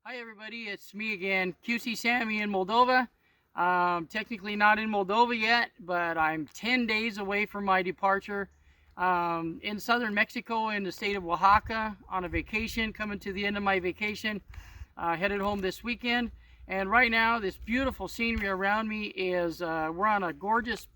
Hi everybody, it's me again, QC Sammy in Moldova. Technically not in Moldova yet, but I'm 10 days away from my departure. In southern Mexico in the state of Oaxaca on a vacation, coming to the end of my vacation. Headed home this weekend. And right now, this beautiful scenery around me is, we're on a gorgeous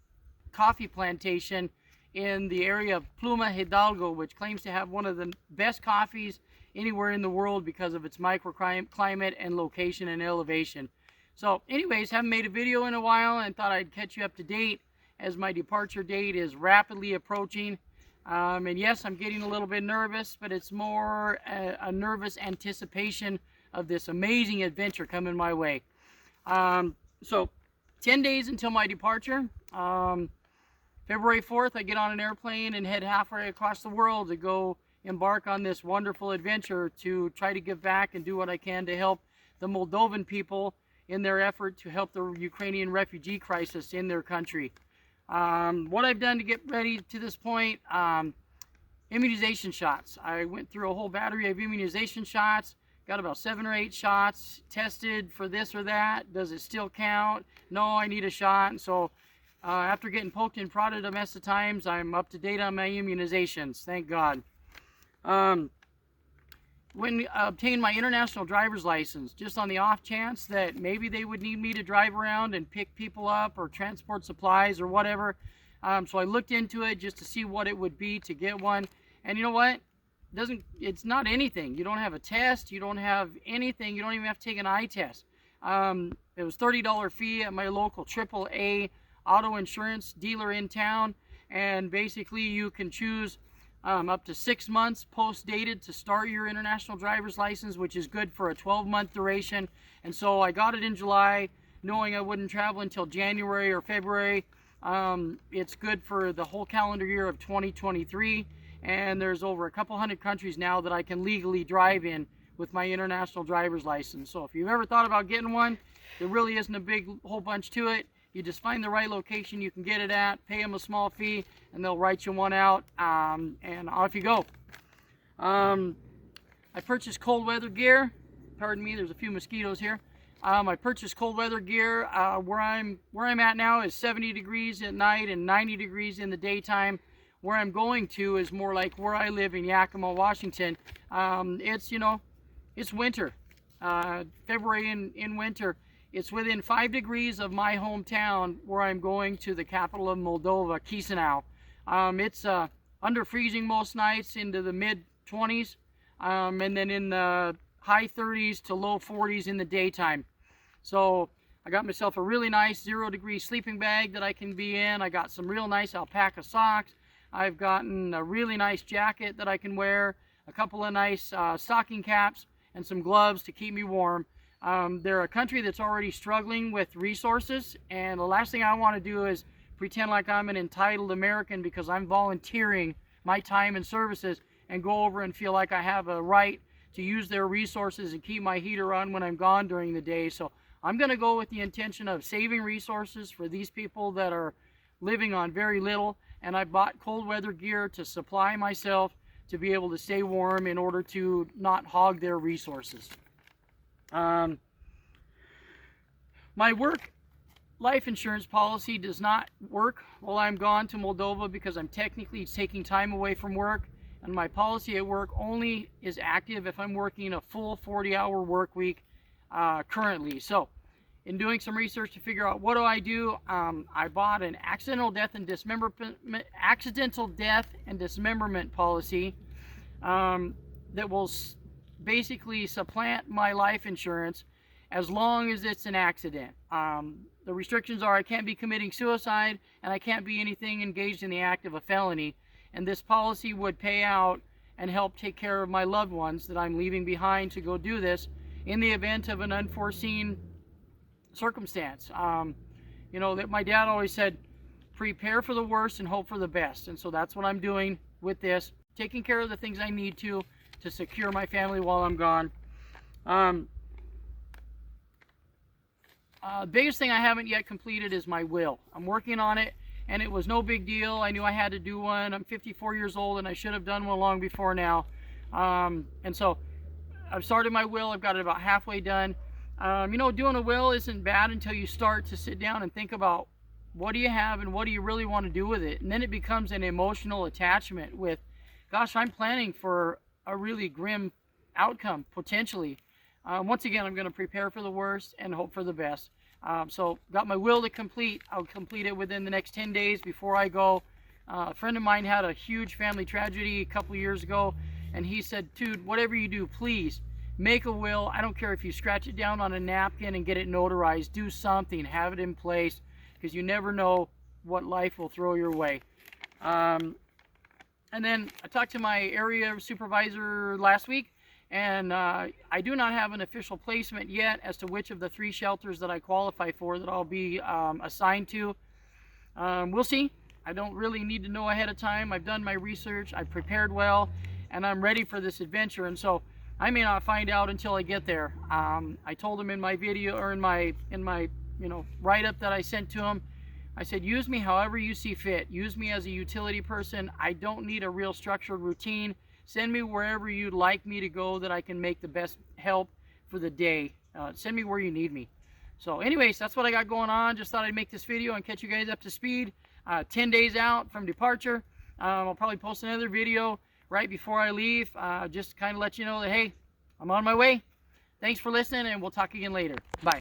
coffee plantation in the area of Pluma Hidalgo, which claims to have one of the best coffees anywhere in the world because of its microclimate and location and elevation. So anyways, haven't made a video in a while and thought I'd catch you up to date as my departure date is rapidly approaching. And yes, I'm getting a little bit nervous, but it's more a nervous anticipation of this amazing adventure coming my way. So 10 days until my departure. February 4th, I get on an airplane and head halfway across the world to go embark on this wonderful adventure to try to give back and do what I can to help the Moldovan people in their effort to help the Ukrainian refugee crisis in their country. What I've done to get ready to this point, immunization shots. I went through a whole battery of immunization shots, got about 7 or 8 shots, tested for this or that. Does it still count? No, I need a shot. And so after getting poked and prodded a mess of times, I'm up to date on my immunizations, thank God. When I obtained my international driver's license, just on the off chance that maybe they would need me to drive around and pick people up or transport supplies or whatever. So I looked into it just to see what it would be to get one. And you know what? It's not anything. You don't have a test. You don't have anything. You don't even have to take an eye test. It was $30 fee at my local AAA auto insurance dealer in town. And basically you can choose up to 6 months post-dated to start your international driver's license, which is good for a 12-month duration. And so I got it in July, knowing I wouldn't travel until January or February. It's good for the whole calendar year of 2023, and there's over a couple hundred countries now that I can legally drive in with my international driver's license. So if you've ever thought about getting one, there really isn't a big whole bunch to it. You just find the right location you can get it at, pay them a small fee, and they'll write you one out, and off you go. I purchased cold weather gear. Pardon me, there's a few mosquitoes here. I purchased cold weather gear. Where I'm at now is 70 degrees at night and 90 degrees in the daytime. Where I'm going to is more like where I live in Yakima, Washington. It's winter. February in winter. It's within 5 degrees of my hometown where I'm going to the capital of Moldova, Chisinau. It's under freezing most nights into the mid-20s, and then in the high 30s to low 40s in the daytime. So I got myself a really nice 0-degree sleeping bag that I can be in. I got some real nice alpaca socks. I've gotten a really nice jacket that I can wear, a couple of nice stocking caps, and some gloves to keep me warm. They're a country that's already struggling with resources, and the last thing I want to do is pretend like I'm an entitled American because I'm volunteering my time and services and go over and feel like I have a right to use their resources and keep my heater on when I'm gone during the day. So I'm going to go with the intention of saving resources for these people that are living on very little, and I bought cold weather gear to supply myself to be able to stay warm in order to not hog their resources. My work life insurance policy does not work while I'm gone to Moldova because I'm technically taking time away from work, and my policy at work only is active if I'm working a full 40-hour work week currently. So in doing some research to figure out what do, I bought an accidental death and dismemberment policy that will basically supplant my life insurance as long as it's an accident. The restrictions are I can't be committing suicide and I can't be anything engaged in the act of a felony, and this policy would pay out and help take care of my loved ones that I'm leaving behind to go do this in the event of an unforeseen circumstance. That my dad always said, prepare for the worst and hope for the best, and so that's what I'm doing with this, taking care of the things I need to secure my family while I'm gone. Biggest thing I haven't yet completed is my will. I'm working on it, and it was no big deal. I knew I had to do one. I'm 54 years old, and I should have done one long before now. And so I've started my will. I've got it about halfway done. You know, doing a will isn't bad until you start to sit down and think about what do you have and what do you really want to do with it. And then it becomes an emotional attachment with, gosh, I'm planning for a really grim outcome, potentially. Once again, I'm going to prepare for the worst and hope for the best. So got my will to complete. I'll complete it within the next 10 days before I go. A friend of mine had a huge family tragedy a couple years ago, and he said, dude, whatever you do, please make a will. I don't care if you scratch it down on a napkin and get it notarized. Do something, have it in place, because you never know what life will throw your way. And then I talked to my area supervisor last week, and I do not have an official placement yet as to which of the 3 shelters that I qualify for that I'll be assigned to. We'll see. I don't really need to know ahead of time. I've done my research, I've prepared well, and I'm ready for this adventure. And so I may not find out until I get there. I told him in my video, or in my write-up that I sent to him, I said, use me however you see fit. Use me as a utility person. I don't need a real structured routine. Send me wherever you'd like me to go that I can make the best help for the day. Send me where you need me. So anyways, that's what I got going on. Just thought I'd make this video and catch you guys up to speed. 10 days out from departure. I'll probably post another video right before I leave. Just to kind of let you know that, hey, I'm on my way. Thanks for listening, and we'll talk again later. Bye.